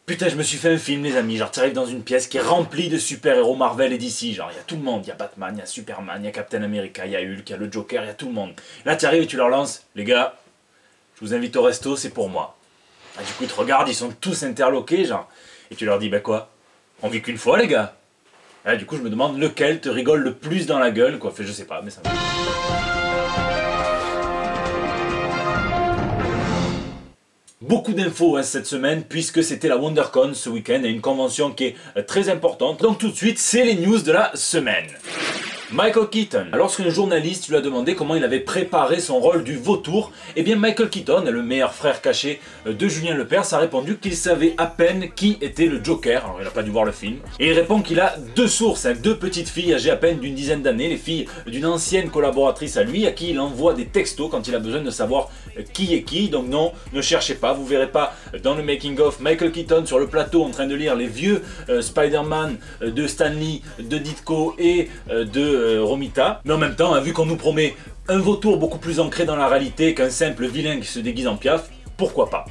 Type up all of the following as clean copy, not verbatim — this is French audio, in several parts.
Putain, je me suis fait un film, les amis. Genre, tu arrives dans une pièce qui est remplie de super-héros Marvel et DC. Genre, il y a tout le monde. Il y a Batman, il y a Superman, il y a Captain America, il y a Hulk, il y a le Joker, il y a tout le monde. Là, tu arrives et tu leur lances. Les gars, je vous invite au resto, c'est pour moi. Ah, du coup, ils te regardent, ils sont tous interloqués, genre. Et tu leur dis, bah quoi? On vit qu'une fois, les gars. Ah, du coup, je me demande lequel te rigole le plus dans la gueule, quoi. Fait, je sais pas, mais ça me... Beaucoup d'infos cette semaine puisque c'était la WonderCon ce week-end et une convention qui est très importante. Donc tout de suite, c'est les news de la semaine. Michael Keaton. Lorsqu'un journaliste lui a demandé comment il avait préparé son rôle du vautour, eh bien Michael Keaton, le meilleur frère caché de Julien Lepers, a répondu qu'il savait à peine qui était le Joker. Alors il n'a pas dû voir le film. Et il répond qu'il a deux sources, deux petites filles âgées à peine d'une dizaine d'années, les filles d'une ancienne collaboratrice à lui, à qui il envoie des textos quand il a besoin de savoir qui est qui. Donc non, ne cherchez pas, vous verrez pas dans le making of Michael Keaton sur le plateau en train de lire les vieux Spider-Man de Stan Lee, de Ditko et de Romita, mais en même temps, vu qu'on nous promet un vautour beaucoup plus ancré dans la réalité qu'un simple vilain qui se déguise en Piaf, pourquoi pas?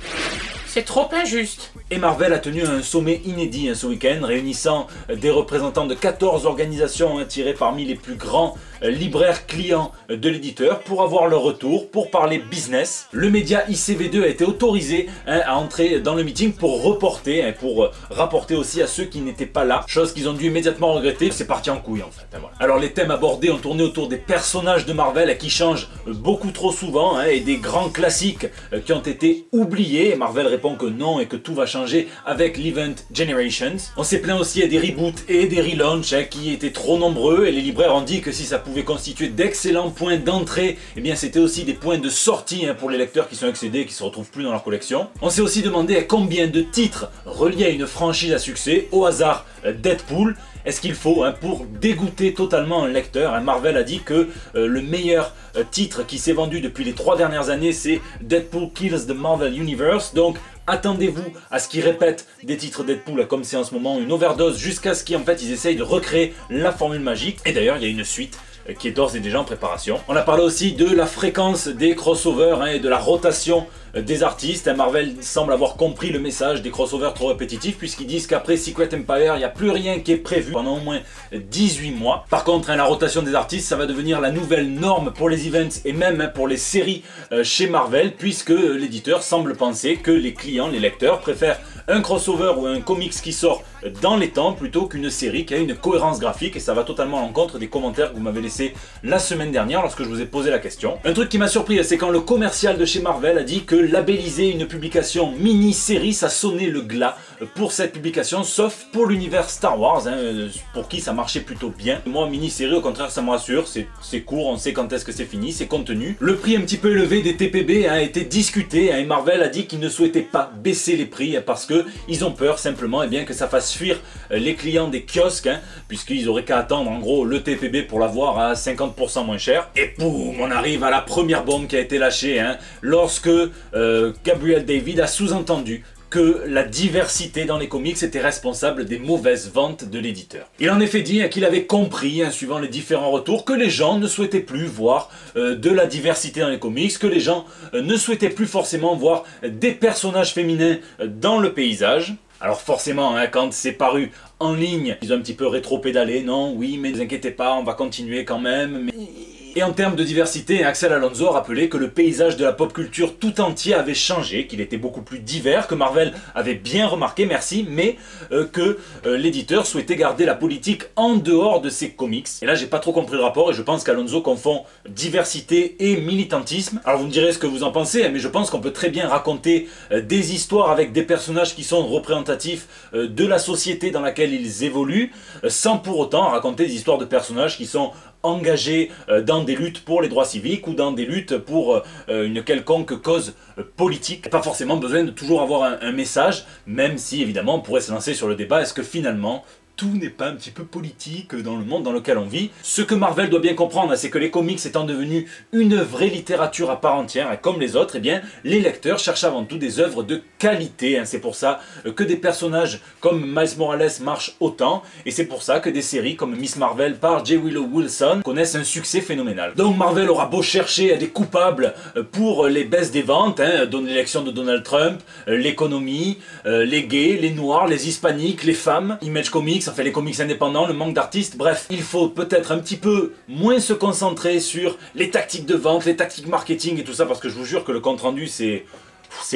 C'est trop injuste. Et Marvel a tenu un sommet inédit ce week-end, réunissant des représentants de 14 organisations tirées parmi les plus grands libraires clients de l'éditeur pour avoir leur retour, pour parler business. Le média ICV2 a été autorisé à entrer dans le meeting pour reporter, pour rapporter aussi à ceux qui n'étaient pas là, chose qu'ils ont dû immédiatement regretter, c'est parti en couille en fait. Voilà. Alors les thèmes abordés ont tourné autour des personnages de Marvel qui changent beaucoup trop souvent et des grands classiques qui ont été oubliés. Marvel répond que non et que tout va changer avec l'Event Generations. On s'est plaint aussi des reboots et des relaunchs qui étaient trop nombreux et les libraires ont dit que si ça pouvait constituer d'excellents points d'entrée, eh bien c'était aussi des points de sortie pour les lecteurs qui sont excédés et qui se retrouvent plus dans leur collection. On s'est aussi demandé combien de titres reliés à une franchise à succès, au hasard Deadpool, est-ce qu'il faut pour dégoûter totalement un lecteur. Marvel a dit que le meilleur titre qui s'est vendu depuis les 3 dernières années, c'est Deadpool Kills the Marvel Universe. Donc attendez-vous à ce qu'ils répètent des titres Deadpool comme c'est en ce moment une overdose, jusqu'à ce qu'en fait ils essayent de recréer la formule magique. Et d'ailleurs il y a une suite qui est d'ores et déjà en préparation. On a parlé aussi de la fréquence des crossovers et de la rotation des artistes. Marvel semble avoir compris le message des crossovers trop répétitifs, puisqu'ils disent qu'après Secret Empire, il n'y a plus rien qui est prévu pendant au moins 18 mois. Par contre, la rotation des artistes, ça va devenir la nouvelle norme pour les events et même pour les séries chez Marvel, puisque l'éditeur semble penser que les clients, les lecteurs, préfèrent un crossover ou un comics qui sort dans les temps plutôt qu'une série qui a une cohérence graphique, et ça va totalement à l'encontre des commentaires que vous m'avez laissés la semaine dernière lorsque je vous ai posé la question. Un truc qui m'a surpris, c'est quand le commercial de chez Marvel a dit que labelliser une publication mini-série, ça sonnait le glas pour cette publication, sauf pour l'univers Star Wars, pour qui ça marchait plutôt bien. Moi, mini-série, au contraire, ça me rassure, c'est court, on sait quand est-ce que c'est fini, c'est contenu. Le prix un petit peu élevé des TPB a été discuté, et Marvel a dit qu'il ne souhaitait pas baisser les prix parce que ils ont peur simplement que ça fasse fuir les clients des kiosques, puisqu'ils auraient qu'à attendre en gros le TPB pour l'avoir à 50% moins cher. Et boum, on arrive à la première bombe qui a été lâchée lorsque Gabriel David a sous-entendu que la diversité dans les comics était responsable des mauvaises ventes de l'éditeur. Il a en effet dit qu'il avait compris, suivant les différents retours, que les gens ne souhaitaient plus voir de la diversité dans les comics, que les gens ne souhaitaient plus forcément voir des personnages féminins dans le paysage. Alors forcément, quand c'est paru en ligne, ils ont un petit peu rétro-pédalé, non, oui, mais ne vous inquiétez pas, on va continuer quand même. Mais... Et en termes de diversité, Axel Alonso a rappelé que le paysage de la pop culture tout entier avait changé, qu'il était beaucoup plus divers, que Marvel avait bien remarqué, merci, mais que l'éditeur souhaitait garder la politique en dehors de ses comics. Et là, j'ai pas trop compris le rapport et je pense qu'Alonso confond diversité et militantisme. Alors vous me direz ce que vous en pensez, mais je pense qu'on peut très bien raconter des histoires avec des personnages qui sont représentatifs de la société dans laquelle ils évoluent, sans pour autant raconter des histoires de personnages qui sont engagés dans des luttes pour les droits civiques ou dans des luttes pour une quelconque cause politique. Pas forcément besoin de toujours avoir un message, même si évidemment on pourrait se lancer sur le débat, est-ce que finalement tout n'est pas un petit peu politique dans le monde dans lequel on vit. Ce que Marvel doit bien comprendre, c'est que les comics étant devenus une vraie littérature à part entière, comme les autres, eh bien, les lecteurs cherchent avant tout des œuvres de qualité. C'est pour ça que des personnages comme Miles Morales marchent autant, et c'est pour ça que des séries comme Miss Marvel par J. Willow Wilson connaissent un succès phénoménal. Donc Marvel aura beau chercher des coupables pour les baisses des ventes, l'élection de Donald Trump, l'économie, les gays, les noirs, les hispaniques, les femmes, Image Comics, enfin les comics indépendants, le manque d'artistes, bref, il faut peut-être un petit peu moins se concentrer sur les tactiques de vente, les tactiques marketing et tout ça, parce que je vous jure que le compte rendu c'est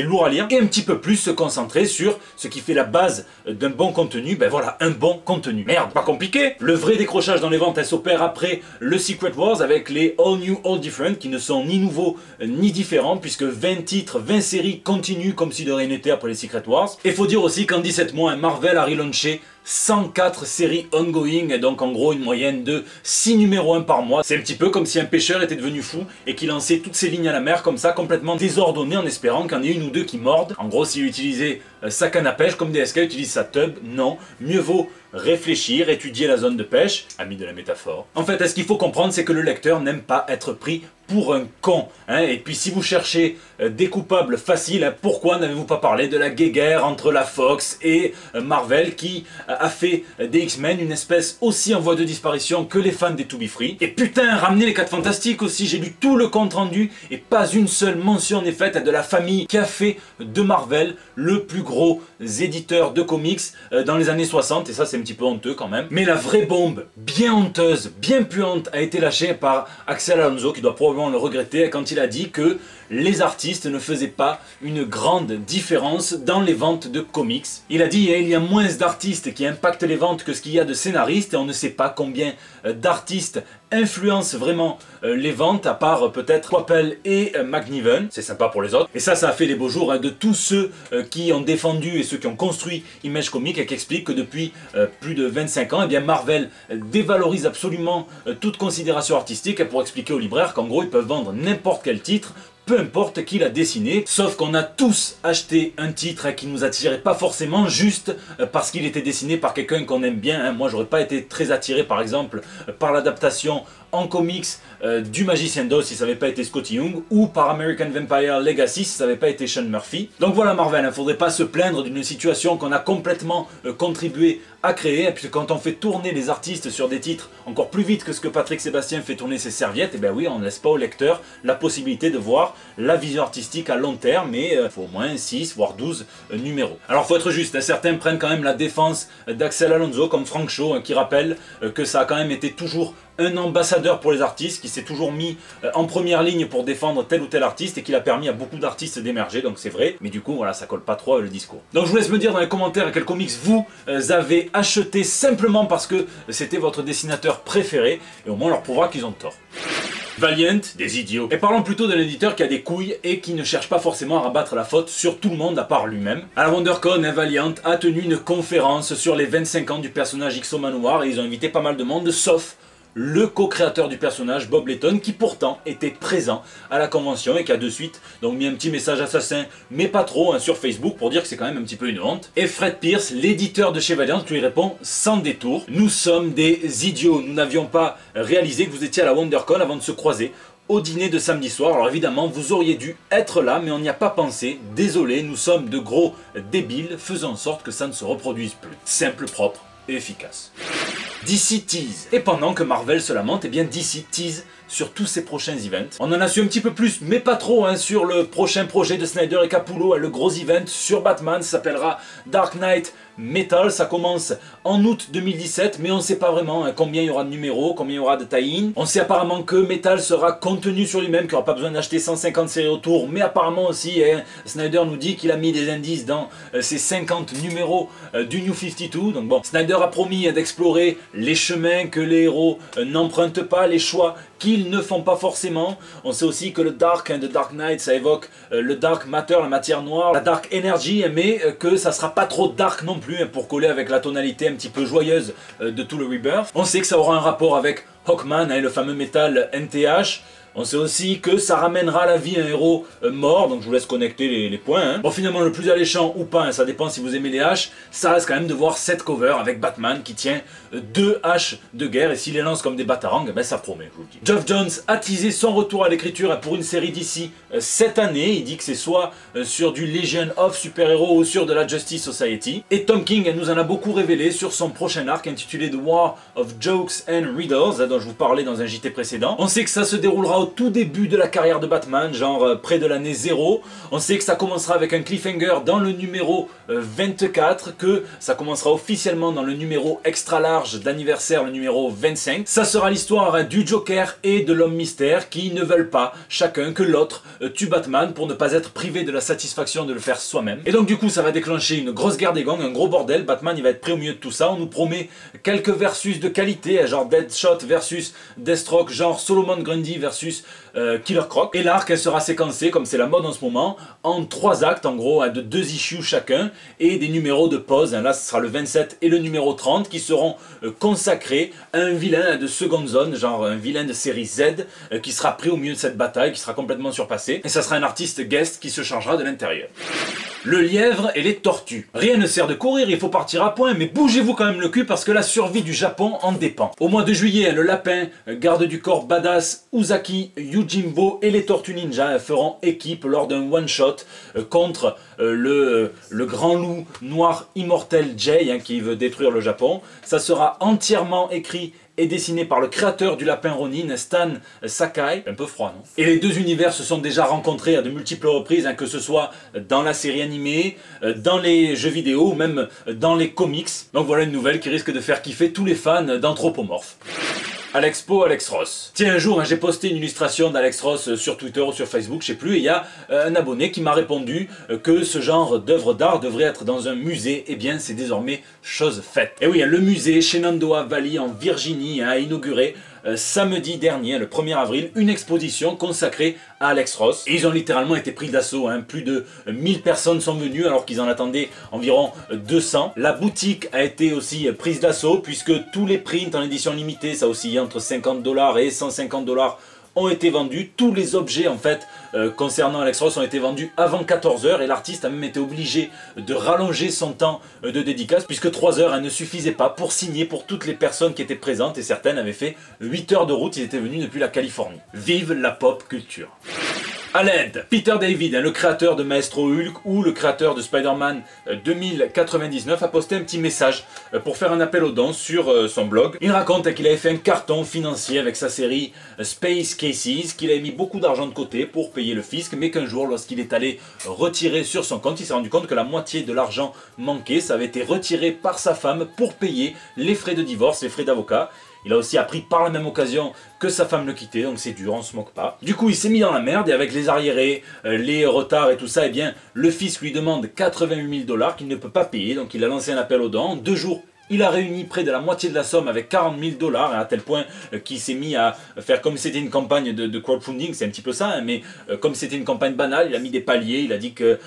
lourd à lire, et un petit peu plus se concentrer sur ce qui fait la base d'un bon contenu. Ben voilà, un bon contenu. Merde, pas compliqué. Le vrai décrochage dans les ventes, elle s'opère après le Secret Wars avec les All New, All Different, qui ne sont ni nouveaux ni différents, puisque 20 titres, 20 séries continuent comme si de rien n'était après les Secret Wars. Et faut dire aussi qu'en 17 mois, Marvel a relaunché 104 séries ongoing, et donc en gros une moyenne de 6 numéros 1 par mois. C'est un petit peu comme si un pêcheur était devenu fou et qu'il lançait toutes ses lignes à la mer comme ça, complètement désordonnées, en espérant qu'il y en ait une ou deux qui mordent. En gros, s'il utilisait sa canne à pêche comme DSK utilise sa tub, non, mieux vaut réfléchir, étudier la zone de pêche, ami de la métaphore. En fait, ce qu'il faut comprendre, c'est que le lecteur n'aime pas être pris pour un con. Et puis si vous cherchez des coupables faciles, pourquoi n'avez-vous pas parlé de la guéguerre entre la Fox et Marvel, qui a fait des X-Men une espèce aussi en voie de disparition que les fans des To Be Free. Et putain, ramenez les 4 Fantastiques aussi, j'ai lu tout le compte rendu et pas une seule mention n'est faite de la famille qui a fait de Marvel le plus gros éditeur de comics dans les années 60, et ça c'est un petit peu honteux quand même. Mais la vraie bombe, bien honteuse, bien puante, a été lâchée par Axel Alonso, qui doit probablement le regretter, quand il a dit que les artistes ne faisaient pas une grande différence dans les ventes de comics. Il a dit il y a moins d'artistes qui impactent les ventes que ce qu'il y a de scénaristes, et on ne sait pas combien d'artistes influencent vraiment les ventes, à part peut-être Coppel et McNiven. C'est sympa pour les autres. Et ça a fait les beaux jours de tous ceux qui ont défendu et ceux qui ont construit Image Comics, et qui expliquent que depuis plus de 25 ans, eh bien Marvel dévalorise absolument toute considération artistique, pour expliquer aux libraires qu'en gros ils peuvent vendre n'importe quel titre, peu importe qui l'a dessiné, sauf qu'on a tous acheté un titre qui nous attirait pas forcément juste parce qu'il était dessiné par quelqu'un qu'on aime bien. Moi j'aurais pas été très attiré par exemple par l'adaptation en comics du Magicien d'Oz si ça n'avait pas été Scotty Young, ou par American Vampire Legacy si ça n'avait pas été Sean Murphy. Donc voilà Marvel, il faudrait pas se plaindre d'une situation qu'on a complètement contribué à créer, et puis quand on fait tourner les artistes sur des titres encore plus vite que ce que Patrick Sébastien fait tourner ses serviettes, et bien oui, on ne laisse pas au lecteur la possibilité de voir la vision artistique à long terme, mais il faut au moins 6 voire 12 numéros. Alors faut être juste, certains prennent quand même la défense d'Axel Alonso, comme Frank Shaw, qui rappelle que ça a quand même été toujours un ambassadeur pour les artistes, qui s'est toujours mis en première ligne pour défendre tel ou tel artiste, et qui a permis à beaucoup d'artistes d'émerger, donc c'est vrai, mais du coup voilà, ça colle pas trop avec le discours. Donc je vous laisse me dire dans les commentaires quel comics vous avez acheté simplement parce que c'était votre dessinateur préféré, et au moins on leur prouvera qu'ils ont tort. Valiant, des idiots. Et parlons plutôt d'un éditeur qui a des couilles et qui ne cherche pas forcément à rabattre la faute sur tout le monde à part lui-même. À la WonderCon, Valiant a tenu une conférence sur les 25 ans du personnage X-O Manowar, et ils ont invité pas mal de monde, sauf le co-créateur du personnage, Bob Layton, qui pourtant était présent à la convention et qui a de suite donc mis un petit message assassin, mais pas trop, sur Facebook, pour dire que c'est quand même un petit peu une honte. Et Fred Pierce, l'éditeur de chez Valiant, lui répond sans détour: nous sommes des idiots, nous n'avions pas réalisé que vous étiez à la WonderCon avant de se croiser au dîner de samedi soir. Alors évidemment, vous auriez dû être là, mais on n'y a pas pensé. Désolé, nous sommes de gros débiles, faisons en sorte que ça ne se reproduise plus. Simple, propre et efficace. DC tease. Et pendant que Marvel se lamente, eh bien DC tease sur tous ses prochains events. On en a su un petit peu plus, mais pas trop, sur le prochain projet de Snyder et Capullo, le gros event sur Batman, ça s'appellera Dark Knight Metal. Ça commence en août 2017, mais on ne sait pas vraiment combien il y aura de numéros, combien il y aura de tie-in. On sait apparemment que Metal sera contenu sur lui-même, qu'il n'y aura pas besoin d'acheter 150 séries autour, mais apparemment aussi, Snyder nous dit qu'il a mis des indices dans ses 50 numéros du New 52. Donc bon, Snyder a promis d'explorer les chemins que les héros n'empruntent pas, les choix qu'ils ne font pas forcément. On sait aussi que le Dark, The Dark Knight, ça évoque le Dark Matter, la matière noire, la Dark Energy, mais que ça sera pas trop dark non plus, pour coller avec la tonalité un petit peu joyeuse de tout le Rebirth. On sait que ça aura un rapport avec Hawkman, le fameux métal NTH. On sait aussi que ça ramènera à la vie un héros mort, donc je vous laisse connecter les points. Hein. Bon, finalement, le plus alléchant ou pas, hein, ça dépend si vous aimez les haches, ça reste quand même de voir cette cover avec Batman qui tient 2 haches de guerre, et s'il les lance comme des batarangs, ben ça promet, je vous le dis. Geoff Johns a teasé son retour à l'écriture pour une série d'ici cette année. Il dit que c'est soit sur du Legion of Super-Héros ou sur de la Justice Society. Et Tom King nous en a beaucoup révélé sur son prochain arc intitulé The War of Jokes and Riddles, dont je vous parlais dans un JT précédent. On sait que ça se déroulera au tout début de la carrière de Batman, genre près de l'année 0. On sait que ça commencera avec un cliffhanger dans le numéro 24, que ça commencera officiellement dans le numéro extra large d'anniversaire, le numéro 25. Ça sera l'histoire du Joker et de l'Homme Mystère qui ne veulent pas chacun que l'autre tue Batman pour ne pas être privé de la satisfaction de le faire soi-même. Et donc du coup ça va déclencher une grosse guerre des gangs, un gros bordel. Batman il va être pris au milieu de tout ça. On nous promet quelques versus de qualité, genre Deadshot versus Deathstroke, genre Solomon Grundy versus Killer Croc. Et l'arc elle sera séquencée, comme c'est la mode en ce moment, en 3 actes en gros, de 2 issues chacun, et des numéros de pause. Là ce sera le 27 et le numéro 30 qui seront consacrés à un vilain de seconde zone, genre un vilain de série Z, qui sera pris au milieu de cette bataille, qui sera complètement surpassé. Et ça sera un artiste guest qui se chargera de l'intérieur. Le lièvre et les tortues. Rien ne sert de courir, il faut partir à point, mais bougez-vous quand même le cul parce que la survie du Japon en dépend. Au mois de juillet, le lapin, garde du corps badass, Uzaki, Yujimbo et les tortues ninja feront équipe lors d'un one-shot contre le grand loup noir immortel Jay, qui veut détruire le Japon. Ça sera entièrement écrit et dessiné par le créateur du lapin Ronin, Stan Sakai. Un peu froid, non? Et les deux univers se sont déjà rencontrés à de multiples reprises, que ce soit dans la série animée, dans les jeux vidéo ou même dans les comics. Donc voilà une nouvelle qui risque de faire kiffer tous les fans d'anthropomorphes. À l'expo Alex Ross. Tiens, un jour, j'ai posté une illustration d'Alex Ross sur Twitter ou sur Facebook, je sais plus, et il y a un abonné qui m'a répondu que ce genre d'œuvre d'art devrait être dans un musée. Eh bien, c'est désormais chose faite. Et oui, le musée Shenandoah Valley en Virginie a inauguré samedi dernier, le 1er avril, une exposition consacrée à Alex Ross. Et ils ont littéralement été pris d'assaut. Plus de 1000 personnes sont venues alors qu'ils en attendaient environ 200. La boutique a été aussi prise d'assaut puisque tous les prints en édition limitée, ça oscillait entre 50 $ et 150 $, ont été vendus. Tous les objets en fait concernant Alex Ross ont été vendus avant 14 h et l'artiste a même été obligé de rallonger son temps de dédicace puisque 3 heures ne suffisaient pas pour signer pour toutes les personnes qui étaient présentes, et certaines avaient fait 8 heures de route, ils étaient venus depuis la Californie. Vive la pop culture. À l'aide, Peter David, le créateur de Maestro Hulk ou le créateur de Spider-Man 2099, a posté un petit message pour faire un appel aux dons sur son blog. Il raconte qu'il avait fait un carton financier avec sa série Space Cases, qu'il avait mis beaucoup d'argent de côté pour payer le fisc, mais qu'un jour, lorsqu'il est allé retirer sur son compte, il s'est rendu compte que la moitié de l'argent manqué, ça avait été retiré par sa femme pour payer les frais de divorce, les frais d'avocat. Il a aussi appris par la même occasion que sa femme le quittait, donc c'est dur, on se moque pas. Du coup, il s'est mis dans la merde, et avec les arriérés, les retards et tout ça, eh bien, le fisc lui demande 88 000 $ qu'il ne peut pas payer, donc il a lancé un appel aux dons. En 2 jours, il a réuni près de la moitié de la somme avec 40 000 $, à tel point qu'il s'est mis à faire comme si c'était une campagne de crowdfunding, c'est un petit peu ça, mais comme c'était une campagne banale, il a mis des paliers, il a dit qu'à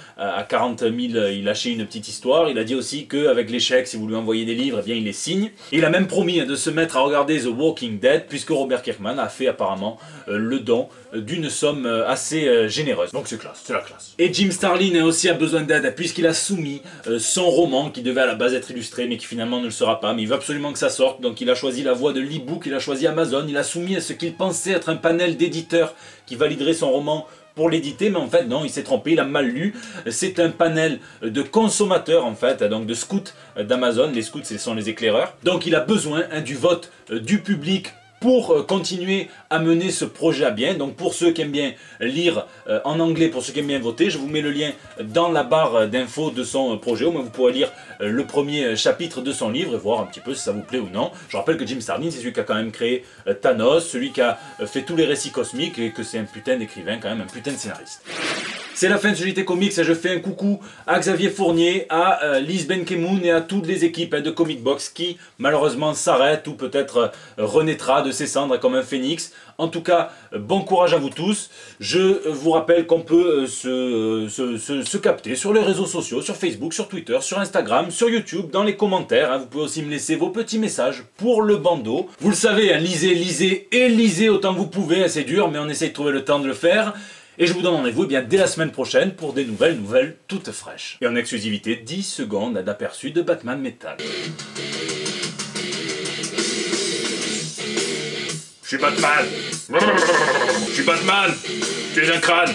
40 000, il lâchait une petite histoire, il a dit aussi qu'avec les chèques, si vous lui envoyez des livres, eh bien il les signe. Et il a même promis de se mettre à regarder The Walking Dead, puisque Robert Kirkman a fait apparemment le don d'une somme assez généreuse. Donc c'est classe, c'est la classe. Et Jim Starlin aussi a besoin d'aide, puisqu'il a soumis son roman, qui devait à la base être illustré, mais qui finalement ne le sera pas, mais il veut absolument que ça sorte, donc il a choisi la voie de l'e-book, il a choisi Amazon, il a soumis à ce qu'il pensait être un panel d'éditeurs qui validerait son roman pour l'éditer, mais en fait non, il s'est trompé, il a mal lu. C'est un panel de consommateurs en fait, donc de scouts d'Amazon. Les scouts, ce sont les éclaireurs. Donc il a besoin du vote du public pour continuer à mener ce projet à bien. Donc pour ceux qui aiment bien lire en anglais, pour ceux qui aiment bien voter, je vous mets le lien dans la barre d'infos de son projet. Au moins vous pourrez lire le premier chapitre de son livre et voir un petit peu si ça vous plaît ou non. Je rappelle que Jim Starlin, c'est celui qui a quand même créé Thanos, celui qui a fait tous les récits cosmiques, et que c'est un putain d'écrivain quand même, un putain de scénariste. C'est la fin de ce JT Comics, je fais un coucou à Xavier Fournier, à Lise Benkemoun et à toutes les équipes de Comic Box qui malheureusement s'arrêtent ou peut-être renaîtra de ses cendres comme un phénix. En tout cas, bon courage à vous tous. Je vous rappelle qu'on peut se capter sur les réseaux sociaux, sur Facebook, sur Twitter, sur Instagram, sur YouTube, dans les commentaires. Vous pouvez aussi me laisser vos petits messages pour le bandeau. Vous le savez, lisez, lisez et lisez autant que vous pouvez. C'est dur, mais on essaye de trouver le temps de le faire. Et je vous donne rendez-vous dès la semaine prochaine pour des nouvelles toutes fraîches. Et en exclusivité, 10 secondes d'aperçu de Batman Metal. Je suis Batman. Je suis Batman. Tu es un crâne.